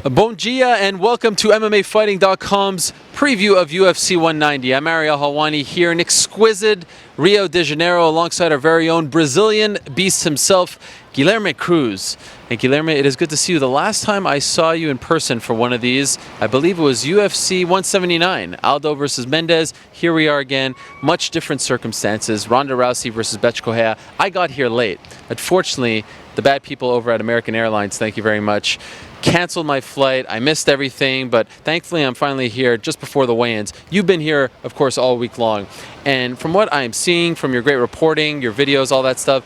Bon dia and welcome to MMAfighting.com's preview of UFC 190. I'm Ariel Helwani here in exquisite Rio de Janeiro alongside our very own Brazilian beast himself, Guilherme Cruz. And Guilherme, it is good to see you. The last time I saw you in person for one of these, I believe it was UFC 179, Aldo versus Mendes. Here we are again, much different circumstances. Ronda Rousey versus Bigfoot Silva. I got here late. Unfortunately, the bad people over at American Airlines, thank you very much, canceled my flight. I missed everything, but thankfully I'm finally here just before the weigh-ins. You've been here, of course, all week long. And from what I'm seeing, from your great reporting, your videos, all that stuff,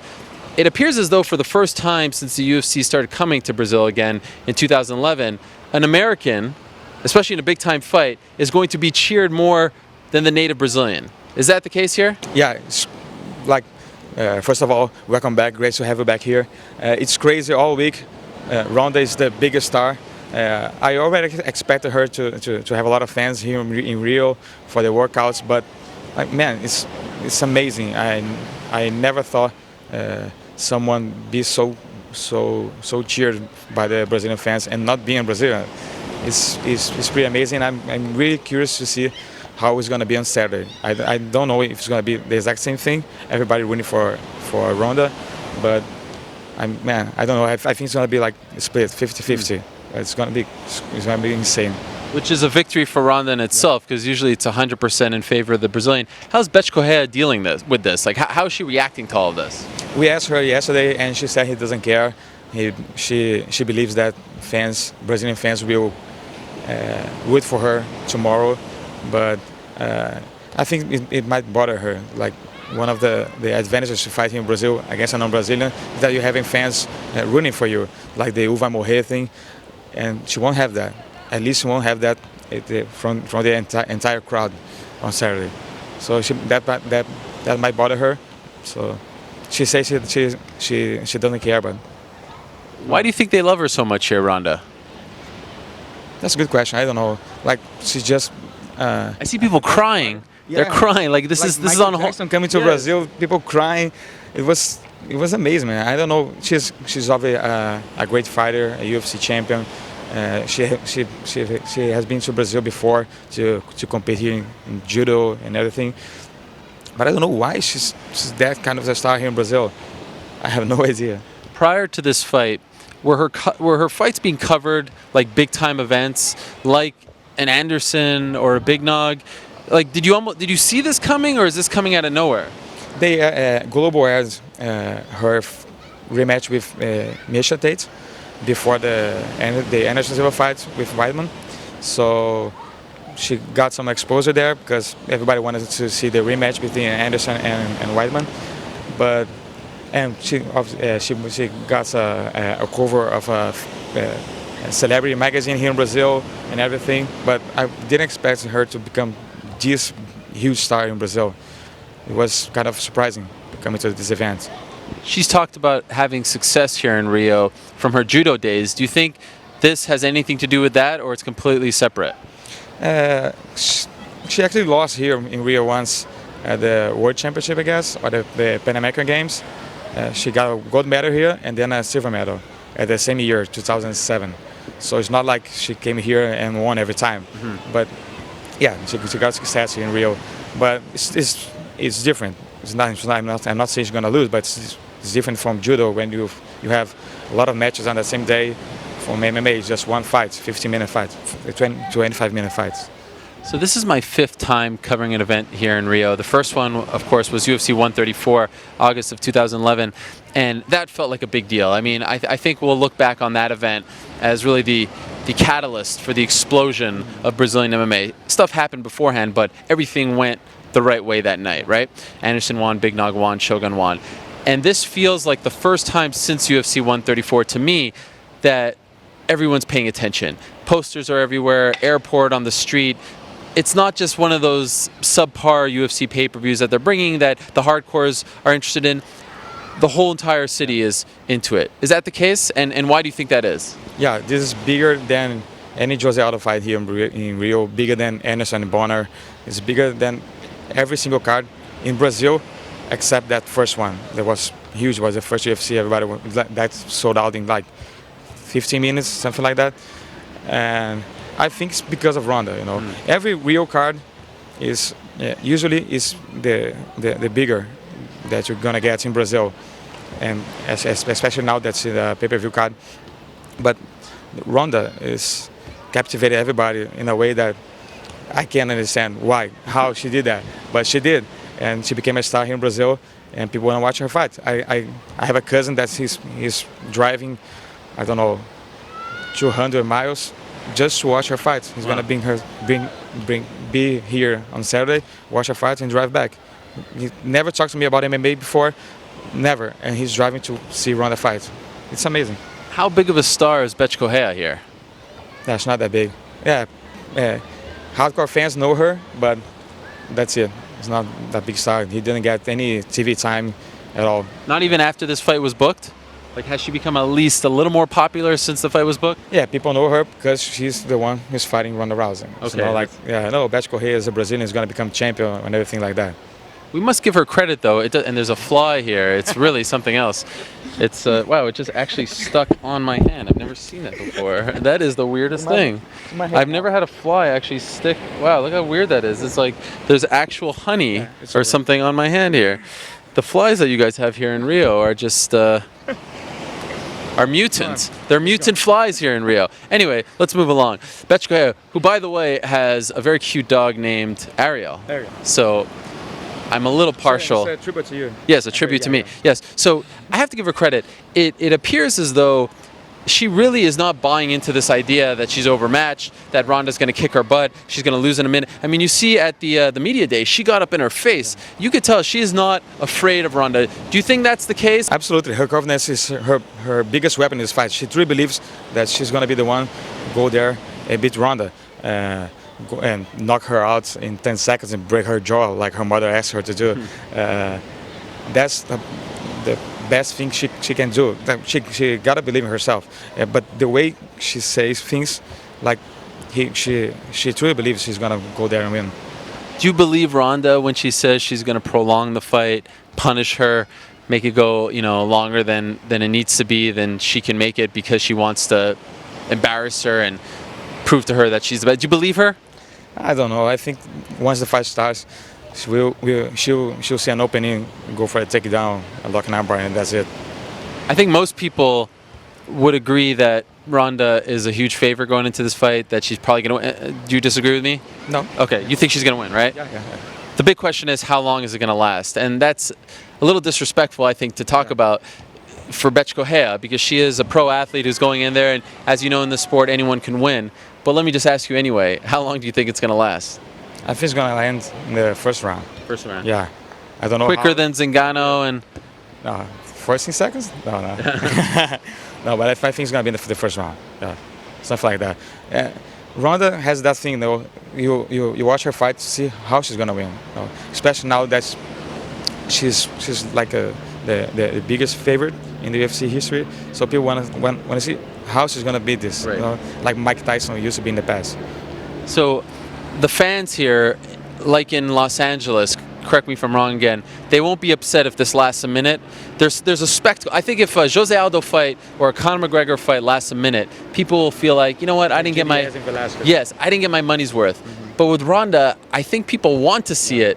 it appears as though for the first time since the UFC started coming to Brazil again in 2011, an American, especially in a big-time fight, is going to be cheered more than the native Brazilian. Is that the case here? Yeah, it's like, first of all, welcome back. Great to have you back here. It's crazy all week. Ronda is the biggest star. I already expected her to have a lot of fans here in Rio for the workouts, but man, it's amazing. I never thought someone be so cheered by the Brazilian fans and not being Brazilian. It's pretty amazing. I'm really curious to see how it's going to be on Saturday. I don't know if it's going to be the exact same thing. Everybody rooting for Ronda, but I don't know. I think it's going to be like split 50-50. It's going to be insane. Which is a victory for Ronda in itself, because usually it's 100% in favor of the Brazilian. How's Bigfoot Silva dealing with this? Like, how is she reacting to all of this? We asked her yesterday, and she said he doesn't care. She believes that Brazilian fans will root for her tomorrow, but I think it might bother her. Like, one of the advantages to fighting in Brazil against a non-Brazilian is that you're having fans rooting for you, like the Uva Morrer thing, and she won't have that. At least she won't have that from the entire crowd on Saturday. So that might bother her. So she says she doesn't care. But why do you think they love her so much here, Ronda? That's a good question. I don't know. Like, she's just. I see people crying. Yeah. They're crying. Like this is on Jackson coming to Brazil. People crying. It was amazing, man. I don't know. She's obviously a great fighter, a UFC champion. She has been to Brazil before to compete here in judo and everything. But I don't know why she's that kind of a star here in Brazil. I have no idea. Prior to this fight, were her fights being covered like big time events, like an Anderson or a Big Nog? Like, did you see this coming, or is this coming out of nowhere? They Global aired her rematch with Miesha Tate before the Anderson Silva fight with Weidman, so she got some exposure there because everybody wanted to see the rematch between Anderson and Weidman. But she got a cover of a celebrity magazine here in Brazil and everything. But I didn't expect her to become this huge star in Brazil. It was kind of surprising coming to this event. She's talked about having success here in Rio from her judo days. Do you think this has anything to do with that, or it's completely separate? She actually lost here in Rio once at the World Championship, I guess, or the Pan American Games. She got a gold medal here and then a silver medal at the same year, 2007. So it's not like she came here and won every time. Mm-hmm. But yeah, she got success here in Rio. But it's different. I'm not saying she's going to lose, but it's different from judo when you have a lot of matches on the same day. From MMA, it's just one fight, 15-minute fight, 25-minute fights. So this is my 5th time covering an event here in Rio. The first one, of course, was UFC 134, August of 2011, and that felt like a big deal. I mean, I think we'll look back on that event as really the catalyst for the explosion of Brazilian MMA. Stuff happened beforehand, but everything went the right way that night, right? Anderson won, Big Nog won, Shogun won. And this feels like the first time since UFC 134 to me that everyone's paying attention. Posters are everywhere, airport, on the street. It's not just one of those subpar UFC pay-per-views that they're bringing that the hardcores are interested in. The whole entire city is into it. Is that the case? And why do you think that is? Yeah, this is bigger than any Jose Aldo fight here in Rio, bigger than Anderson and Bonner. It's bigger than every single card in Brazil, except that first one. That was huge. It was the first UFC. Everybody that sold out in like 15 minutes, something like that. and I think it's because of Ronda. Every real card is usually is the bigger that you're gonna get in Brazil, and especially now that's the pay-per-view card. But Ronda is captivated everybody in a way that I can't understand how she did that, but she did, and she became a star here in Brazil, and people want to watch her fight. I have a cousin that he's driving, I don't know, 200 miles just to watch her fight. He's gonna be here on Saturday, watch her fight, and drive back. He never talked to me about MMA before, never, and he's driving to see Ronda fight. It's amazing. How big of a star is Bethe Correia here? That's not that big. Yeah, hardcore fans know her, but that's it. It's not that big star. He didn't get any TV time at all. Not even after this fight was booked? Like, has she become at least a little more popular since the fight was booked? Yeah, people know her because she's the one who's fighting Ronda Rousey. Okay. So Bethe Correia is a Brazilian, is going to become champion and everything like that. We must give her credit, though. And there's a fly here. It's really something else. It's wow! It just actually stuck on my hand. I've never seen that before. That is the weirdest thing. I've never had a fly actually stick. Wow! Look how weird that is. It's like there's actual honey or something on my hand here. The flies that you guys have here in Rio are just are mutants. They're mutant flies here in Rio. Anyway, let's move along. Bethe Correia, who by the way has a very cute dog named Ariel. So I'm a little partial. It's a tribute to you. Yes, a tribute to me. Yes. So I have to give her credit. It appears as though she really is not buying into this idea that she's overmatched, that Ronda's going to kick her butt, she's going to lose in a minute. I mean, you see at the media day, she got up in her face. You could tell she is not afraid of Ronda. Do you think that's the case? Absolutely. Her confidence is her biggest weapon in this fight. She truly believes that she's going to be the one go there and beat Ronda. And knock her out in 10 seconds and break her jaw like her mother asked her to do. That's the best thing she can do. She gotta believe in herself. But the way she says things, like she truly believes she's gonna go there and win. Do you believe Ronda when she says she's gonna prolong the fight, punish her, make it go longer than it needs to be, then she can make it because she wants to embarrass her and prove to her that she's the best? Do you believe her? I don't know. I think once the fight starts, she'll see an opening, go for a takedown, a lock and armbar, and that's it. I think most people would agree that Ronda is a huge favorite going into this fight, that she's probably going to win. Do you disagree with me? No. Okay, you think she's going to win, right? Yeah. The big question is, how long is it going to last? And that's a little disrespectful, I think, to talk about for Bethe Correia, because she is a pro athlete who's going in there, and as you know in the sport, anyone can win. But let me just ask you anyway, how long do you think it's going to last? I think it's going to end in the first round. First round? Yeah. I don't know Quicker than Zingano and... No, 14 seconds? No. No, but I think it's going to be in the first round. Yeah, something like that. Ronda has that thing, though. You watch her fight to see how she's going to win. Especially now that she's like the biggest favorite in the UFC history. So people want to see how she's going to beat this. Right. Like Mike Tyson used to be in the past. So the fans here, like in Los Angeles, correct me if I'm wrong again, they won't be upset if this lasts a minute. There's a spectacle. I think if a Jose Aldo fight or a Conor McGregor fight lasts a minute, people will feel like, you know what, I didn't get my money's worth. Mm-hmm. But with Ronda, I think people want to see it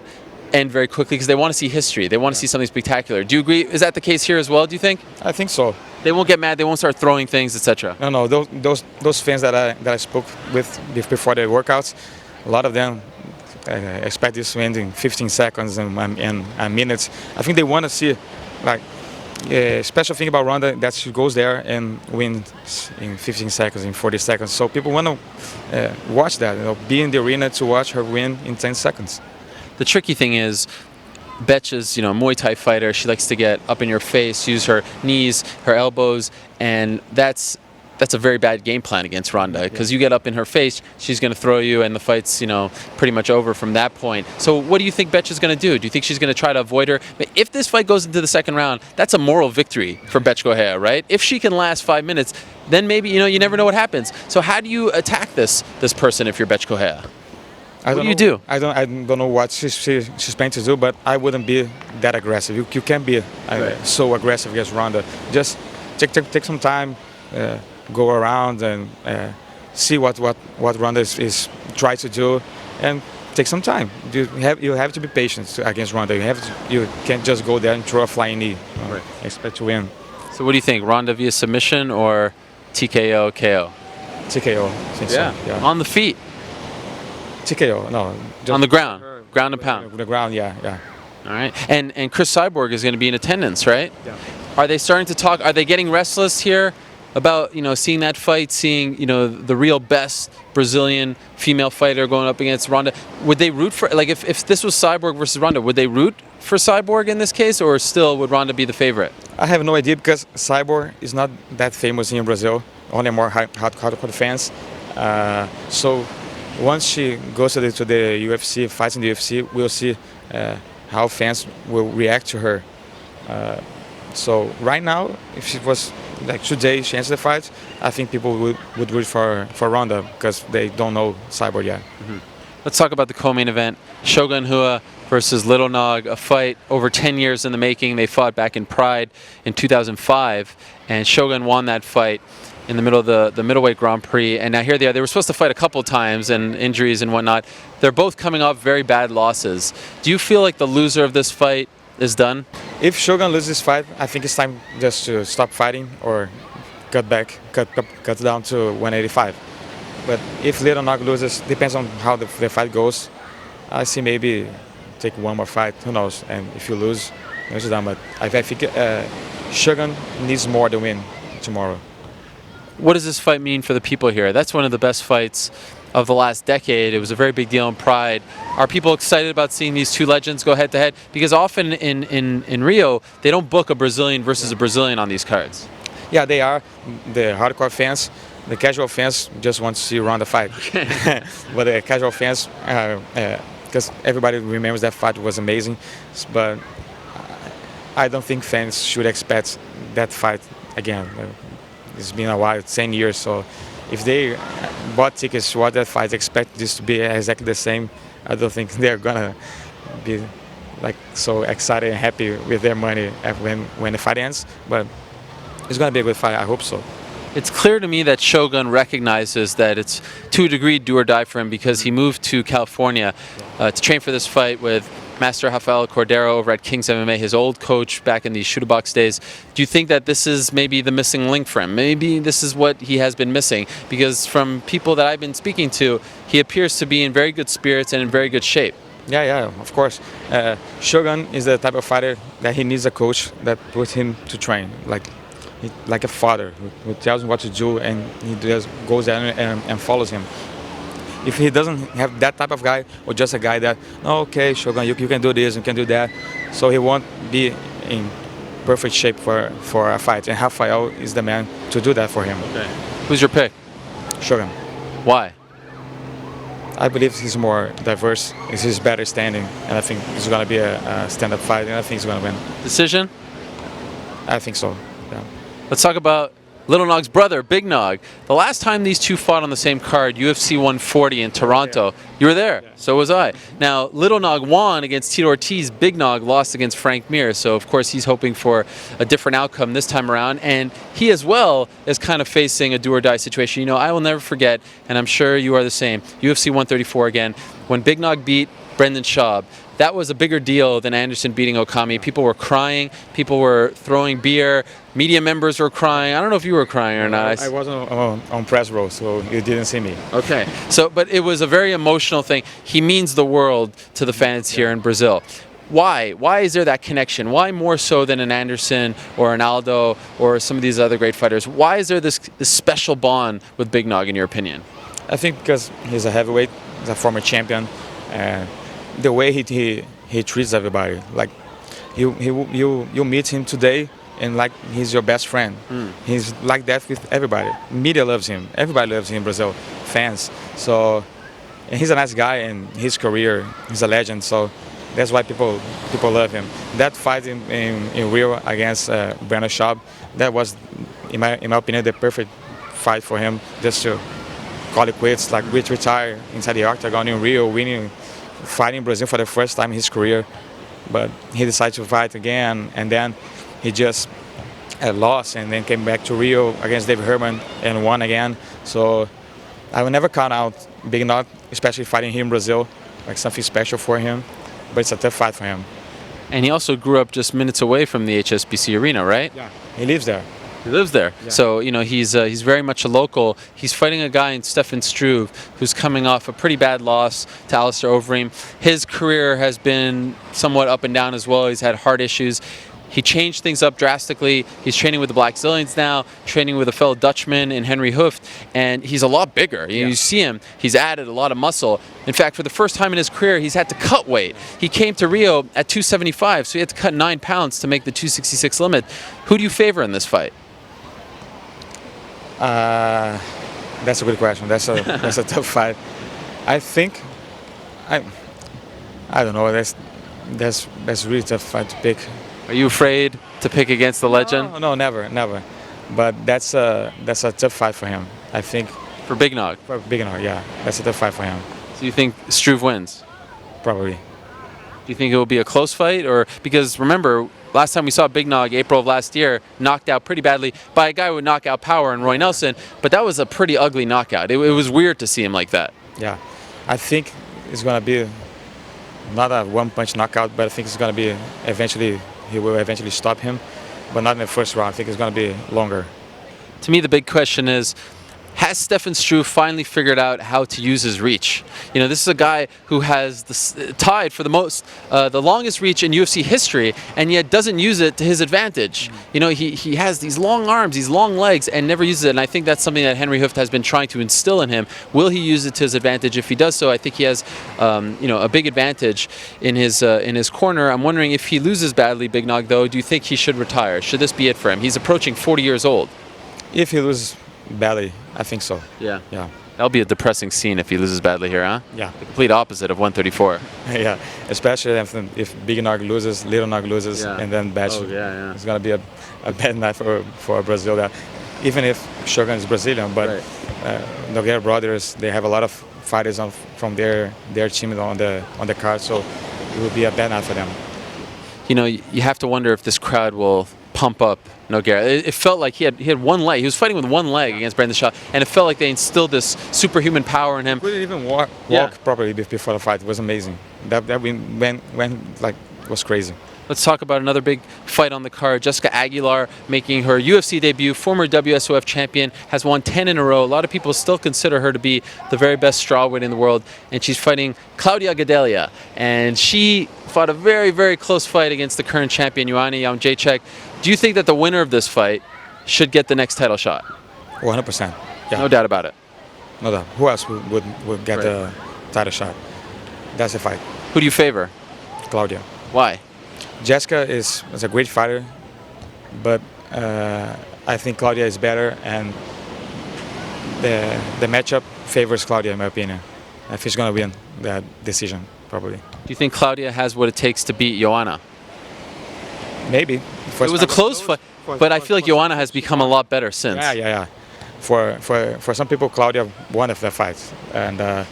end very quickly because they want to see history. They want to see something spectacular. Do you agree? Is that the case here as well, do you think? I think so. They won't get mad. They won't start throwing things, etc. No. Those fans that I spoke with before the workouts, a lot of them expect this to end in 15 seconds and minutes. I think they want to see, like, a special thing about Ronda that she goes there and wins in 15 seconds, in 40 seconds. So people want to watch that, be in the arena to watch her win in 10 seconds. The tricky thing is, Bethe's, Muay Thai fighter. She likes to get up in your face, use her knees, her elbows, and that's a very bad game plan against Ronda, because you get up in her face, she's going to throw you, and the fight's pretty much over from that point. So what do you think Bethe is going to do? Do you think she's going to try to avoid her? But if this fight goes into the second round, that's a moral victory for Bethe Correia, right? If she can last 5 minutes, then maybe you never know what happens. So how do you attack this person if you're Bethe Correia? What do you do? I don't know what she's planning to do, but I wouldn't be that aggressive. You can't be so aggressive against Ronda. Just take some time, go around and see what Ronda is trying to do, and take some time. You have to be patient against Ronda. You can't just go there and throw a flying knee, expect to win. So what do you think? Ronda via submission or TKO KO? TKO. I think so. Yeah. On the feet. TKO. No. On the ground. Ground and pound. The ground. Yeah. All right. And Chris Cyborg is going to be in attendance, right? Yeah. Are they starting to talk? Are they getting restless here about seeing that fight, seeing the real best Brazilian female fighter going up against Ronda? Would they root for, like, if this was Cyborg versus Ronda, would they root for Cyborg in this case, or still would Ronda be the favorite? I have no idea because Cyborg is not that famous in Brazil. Only more hardcore fans. So once she goes to the UFC, fights in the UFC, we'll see how fans will react to her. So right now, if she was like today, she enters the fight, I think people would root for Ronda because they don't know Cyborg yet. Mm-hmm. Let's talk about the co-main event. Shogun Hua versus Little Nog, a fight over 10 years in the making. They fought back in Pride in 2005, and Shogun won that fight in the middle of the middleweight Grand Prix. And now here they are. They were supposed to fight a couple times, and injuries and whatnot. They're both coming off very bad losses. Do you feel like the loser of this fight is done? If Shogun loses this fight, I think it's time just to stop fighting or cut down to 185. But if Little Nog loses, depends on how the fight goes. I see maybe take one more fight, who knows? And if you lose, it's done. But I think Shogun needs more to win tomorrow. What does this fight mean for the people here? That's one of the best fights of the last decade. It was a very big deal in Pride. Are people excited about seeing these two legends go head to head? Because often in Rio, they don't book a Brazilian versus a Brazilian on these cards. Yeah, they are. The hardcore fans, the casual fans just want to see Ronda fight. But the casual fans, because everybody remembers that fight was amazing. But I don't think fans should expect that fight again. It's been a while, 10 years, so if they bought tickets to watch that fight, expect this to be exactly the same, I don't think they're gonna be like so excited and happy with their money when the fight ends. But it's gonna be a good fight. I hope so. It's clear to me that Shogun recognizes that it's to a degree do or die for him because he moved to California to train for this fight with Master Rafael Cordeiro over at King's MMA, his old coach back in the shooter box days. Do you think that this is maybe the missing link for him? Maybe this is what he has been missing? Because from people that I've been speaking to, he appears to be in very good spirits and in very good shape. Yeah, of course. Shogun is the type of fighter that he needs a coach that puts him to train, like a father who tells him what to do and he just goes there and follows him. If he doesn't have that type of guy, or just a guy that, oh, okay, Shogun, you can do this, you can do that, so he won't be in perfect shape for a fight. And Rafael is the man to do that for him. Okay. Who's your pick? Shogun. Why? I believe he's more diverse, he's better standing, and I think it's going to be a stand-up fight, and I think he's going to win. Decision? I think so, yeah. Let's talk about Little Nog's brother, Big Nog. The last time these two fought on the same card, UFC 140 in Toronto, you were there. Yeah. So was I. Now, Little Nog won against Tito Ortiz. Big Nog lost against Frank Mir. So, of course, he's hoping for a different outcome this time around. And he, as well, is kind of facing a do-or-die situation. I will never forget, and I'm sure you are the same, UFC 134 again, when Big Nog beat Brendan Schaub. That was a bigger deal than Anderson beating Okami. People were crying. People were throwing beer. Media members were crying. I don't know if you were crying or not. I wasn't on press row, so you didn't see me. Okay. But it was a very emotional thing. He means the world to the fans here in Brazil. Why? Why is there that connection? Why more so than an Anderson or an Aldo or some of these other great fighters? Why is there this special bond with Big Nog, in your opinion? I think because he's a heavyweight, he's a former champion, and the way he treats everybody, like you meet him today and like he's your best friend. He's like that with everybody. Media loves him. Everybody loves him in Brazil. Fans. So and he's a nice guy, and his career, he's a legend. So that's why people love him. That fight in Rio against Brendan Schaub, that was in my opinion the perfect fight for him, just to call it quits, like retire inside the octagon in Rio, fighting Brazil for the first time in his career. But he decided to fight again, and then he just lost and then came back to Rio against Dave Herman and won again. So I will never count out Big Nog, especially fighting here in Brazil, like something special for him. But it's a tough fight for him. And he also grew up just minutes away from the HSBC arena, right? Yeah, he lives there. He lives there. Yeah. So, he's very much a local. He's fighting a guy in Stefan Struve who's coming off a pretty bad loss to Alistair Overeem. His career has been somewhat up and down as well. He's had heart issues. He changed things up drastically. He's training with the Black Zillions now, training with a fellow Dutchman in Henry Hooft, and he's a lot bigger. You see him, he's added a lot of muscle. In fact, for the first time in his career, he's had to cut weight. He came to Rio at 275, so he had to cut 9 pounds to make the 266 limit. Who do you favor in this fight? That's a good question. That's a tough fight. I think I don't know. That's really tough fight to pick. Are you afraid to pick against the legend? No, never. But that's a tough fight for him. I think For Big Nog. for Big Nog, yeah, that's a tough fight for him. So you think Struve wins? Probably. Do you think it will be a close fight? Or because remember, last time we saw Big Nog, April of last year, knocked out pretty badly by a guy with knockout power in Roy Nelson, but that was a pretty ugly knockout. It was weird to see him like that. Yeah, I think it's gonna be not a one-punch knockout, but I think it's gonna be he will eventually stop him, but not in the first round. I think it's gonna be longer. To me, the big question is, has Stefan Struve finally figured out how to use his reach? This is a guy who has tied for the longest reach in UFC history, and yet doesn't use it to his advantage. He has these long arms, these long legs, and never uses it. And I think that's something that Henry Hooft has been trying to instill in him. Will he use it to his advantage? If he does so, I think he has, a big advantage in his corner. I'm wondering if he loses badly, Big Nog, though, do you think he should retire? Should this be it for him? He's approaching 40 years old. If he loses badly, I think so. Yeah. Yeah. That'll be a depressing scene if he loses badly here, huh? Yeah. The complete opposite of 134. Yeah, especially if Big Nog loses, Little Nog loses, Yeah. and then Batch. Oh, yeah. It's gonna be a bad night for Brazil. There, even if Shogun is Brazilian, but Right. Nogueira brothers, they have a lot of fighters from their team on the card, so it will be a bad night for them. You have to wonder if this crowd will pump up Nogueira. It felt like he had one leg. He was fighting with one leg against Brandon Shaw, and it felt like they instilled this superhuman power in him. He couldn't even walk properly before the fight. It was amazing. That went like was crazy. Let's talk about another big fight on the card. Jessica Aguilar making her UFC debut, former WSOF champion, has won 10 in a row. A lot of people still consider her to be the very best strawweight in the world, and she's fighting Claudia Gadelha. And she fought a very, very close fight against the current champion, Joanna Jędrzejczyk. Do you think that the winner of this fight should get the next title shot? 100%. Yeah. No doubt about it. No doubt. Who else would get the title shot? That's the fight. Who do you favor? Claudia. Why? Jessica is a great fighter, but I think Claudia is better, and the matchup favors Claudia, in my opinion. I think she's going to win that decision, probably. Do you think Claudia has what it takes to beat Joanna? Maybe. It was a close fight, but I feel like Joanna has become a lot better since. Yeah. For some people, Claudia won of the fight, and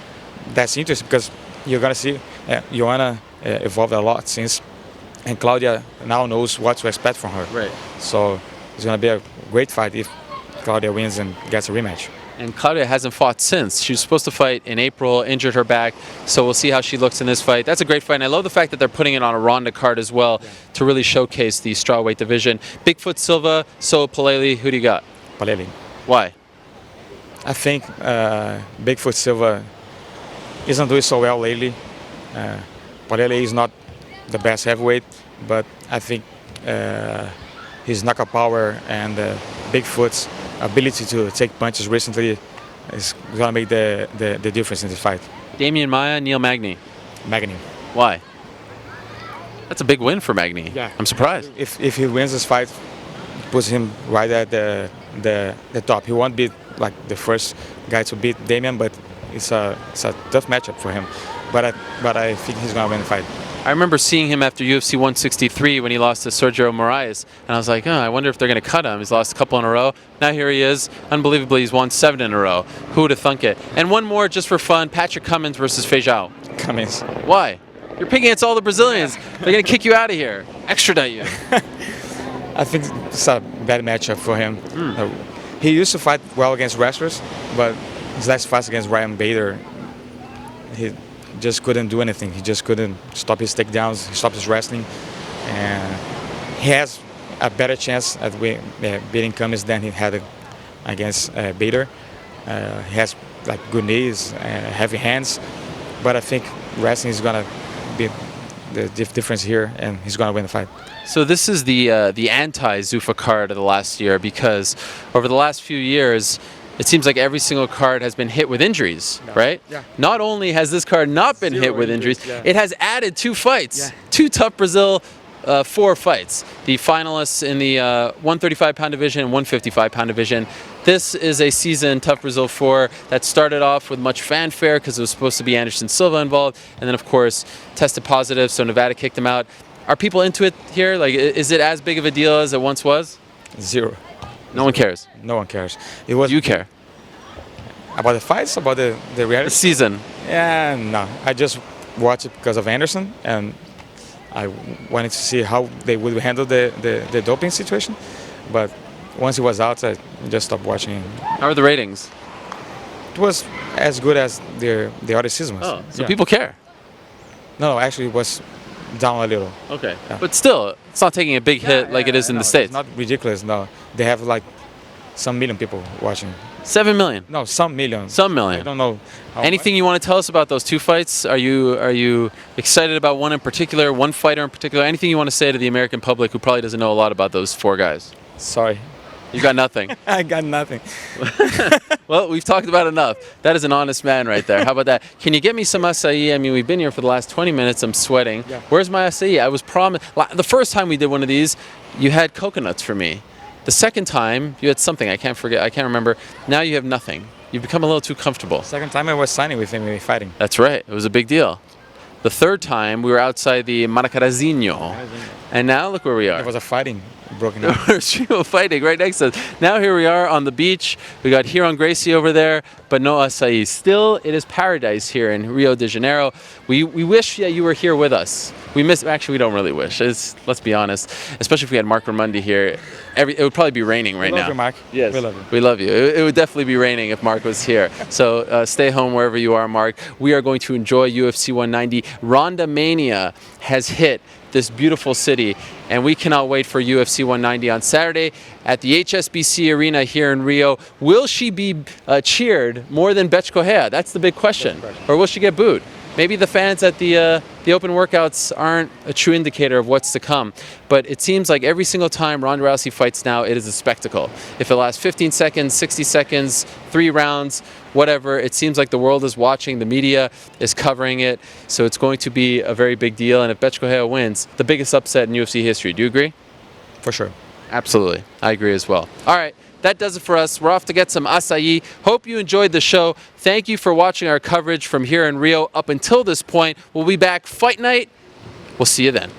that's interesting because you're going to see Joanna evolved a lot since, and Claudia now knows what to expect from her. Right. So it's going to be a great fight if Claudia wins and gets a rematch. And Claudia hasn't fought since. She was supposed to fight in April, injured her back, so we'll see how she looks in this fight. That's a great fight, and I love the fact that they're putting it on a Ronda card as well to really showcase the strawweight division. Bigfoot Silva, So Paleli, who do you got? Paleli. Why? I think Bigfoot Silva isn't doing so well lately. Paleli is not the best heavyweight, but I think his knockout power and Bigfoot's ability to take punches recently is going to make the difference in this fight. Damian Maia, Neil Magny. Magny. Why? That's a big win for Magny. Yeah. I'm surprised. If he wins this fight, puts him right at the top. He won't be like the first guy to beat Damian, but it's a tough matchup for him. But I think he's going to win the fight. I remember seeing him after UFC 163 when he lost to Sergio Moraes, and I was like, I wonder if they're going to cut him. He's lost a couple in a row. Now here he is. Unbelievably, he's won 7 in a row. Who would have thunk it? And one more just for fun, Patrick Cummins versus Feijão. Cummins. Why? You're picking against all the Brazilians. They're going to kick you out of here. Extradite you. I think it's a bad matchup for him. He used to fight well against wrestlers, but his last fight against Ryan Bader, he just couldn't do anything. He just couldn't stop his takedowns, stop his wrestling, and he has a better chance at beating Cummins than he had against Bader. He has like good knees, heavy hands, but I think wrestling is gonna be the difference here, and he's gonna win the fight. So this is the anti-Zuffa card of the last year, because over the last few years, it seems like every single card has been hit with injuries, right? Yeah. Not only has this card not been hit with injuries, yeah. it has added 2 fights. Yeah. 2 Tough Brazil, 4 fights. The finalists in the 135-pound division and 155-pound division. This is a season, Tough Brazil 4, that started off with much fanfare because it was supposed to be Anderson Silva involved, and then of course tested positive, so Nevada kicked him out. Are people into it here? Like, is it as big of a deal as it once was? Zero. No one cares. No one cares. It was. You care. About the fights, about the reality. The season. Yeah, no. I just watched it because of Anderson, and I wanted to see how they would handle the doping situation. But once he was out, I just stopped watching. How are the ratings? It was as good as the other seasons. Oh, so Yeah. people care. No, actually, it was down a little. Okay. Yeah. But still, it's not taking a big hit like it is in the States. It's not ridiculous. No, they have like some million people watching. 7 million. No, some million. Some million. I don't know. How Anything you want to tell us about those 2 fights? Are you excited about one in particular, one fighter in particular? Anything you want to say to the American public who probably doesn't know a lot about those 4 guys? Sorry. You got nothing. I got nothing. Well, we've talked about enough. That is an honest man right there. How about that? Can you get me some acai? I mean, we've been here for the last 20 minutes. I'm sweating. Yeah. Where's my acai? I was promised. The first time we did one of these, you had coconuts for me. The second time, you had something. I can't forget. I can't remember. Now you have nothing. You've become a little too comfortable. Second time I was signing with him, we were fighting. That's right. It was a big deal. The third time, we were outside the Maracarazinho. And now look where we are. It was a fighting broken out. We're stream fighting right next to us. Now here we are on the beach. We got Hiron Gracie over there, but no acai. Still, it is paradise here in Rio de Janeiro. We wish that you were here with us. Actually, we don't really wish. Let's be honest. Especially if we had Mark Ramundi here. It would probably be raining right We now. love you, Mark. Yes. We love you. We love you. It would definitely be raining if Mark was here. So stay home wherever you are, Mark. We are going to enjoy UFC 190. Ronda Mania has hit this beautiful city, and we cannot wait for UFC 190 on Saturday at the HSBC Arena here in Rio. Will she be cheered more than Betch Correa? That's the big question. Or will she get booed? Maybe the fans at the open workouts aren't a true indicator of what's to come. But it seems like every single time Ronda Rousey fights now, it is a spectacle. If it lasts 15 seconds, 60 seconds, 3 rounds, whatever, it seems like the world is watching, the media is covering it. So it's going to be a very big deal. And if Betch Correa wins, the biggest upset in UFC history. Do you agree? For sure. Absolutely. I agree as well. All right. That does it for us. We're off to get some acai. Hope you enjoyed the show. Thank you for watching our coverage from here in Rio up until this point. We'll be back fight night. We'll see you then.